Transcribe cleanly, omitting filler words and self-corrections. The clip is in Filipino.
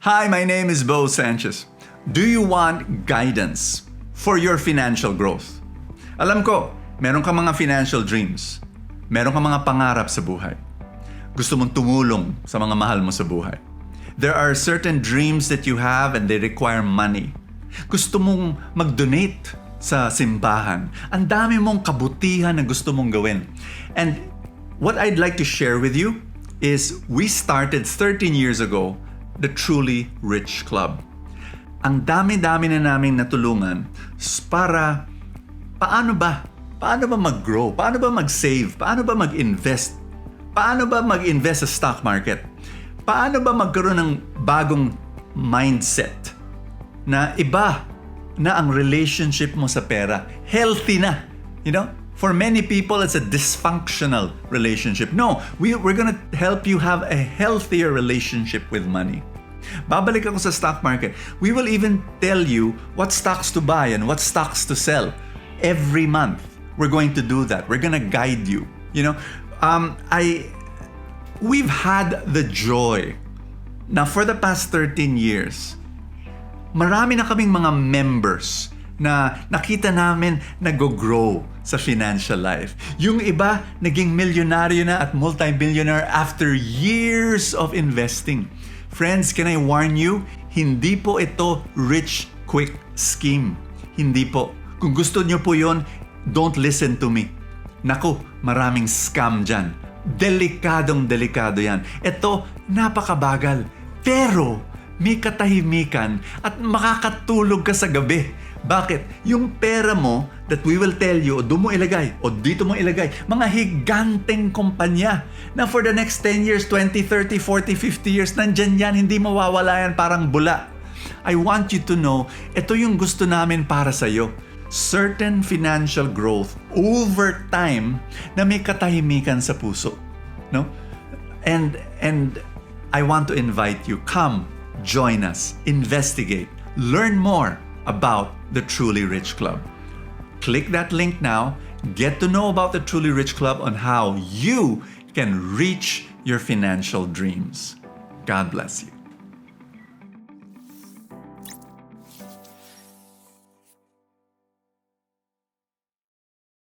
Hi, my name is Bo Sanchez. Do you want guidance for your financial growth? Alam ko, meron kang mga financial dreams. Meron kang mga pangarap sa buhay. Gusto mong tumulong sa mga mahal mo sa buhay. There are certain dreams that you have and they require money. Gusto mong mag-donate sa simbahan. Ang dami mong kabutihan na gusto mong gawin. And what I'd like to share with you is we started 13 years ago the Truly Rich Club. Ang dami-dami na namin natulungan para paano ba mag-grow? Paano ba mag-save? Paano ba mag-invest? Paano ba mag-invest sa stock market? Paano ba magkaroon ng bagong mindset na iba na ang relationship mo sa pera? Healthy na. You know? For many people, it's a dysfunctional relationship. No, we're gonna help you have a healthier relationship with money. Babalik ako sa stock market. We will even tell you what stocks to buy and what stocks to sell. Every month, we're going to do that. We're gonna guide you. You know, we've had the joy. Now, for the past 13 years, marami na kaming mga members na nakita namin nag-grow sa financial life. Yung iba, naging milyonaryo na at multi-billionaire after years of investing. Friends, can I warn you? Hindi po ito rich quick scheme. Hindi po. Kung gusto niyo po yon, don't listen to me. Naku, maraming scam dyan. Delikado yan. Ito, napakabagal. Pero, may katahimikan at makakatulog ka sa gabi. Bakit? Yung pera mo that we will tell you, o doon mo ilagay, o dito mo ilagay, mga higanteng kumpanya na for the next 10 years, 20, 30, 40, 50 years, nandyan yan, hindi mawawala yan parang bula. I want you to know, ito yung gusto namin para sa'yo. Certain financial growth over time na may katahimikan sa puso. No? And I want to invite you, come, join us, investigate, learn more about the Truly Rich Club. Click that link now, get to know about the Truly Rich Club on how you can reach your financial dreams. God bless you.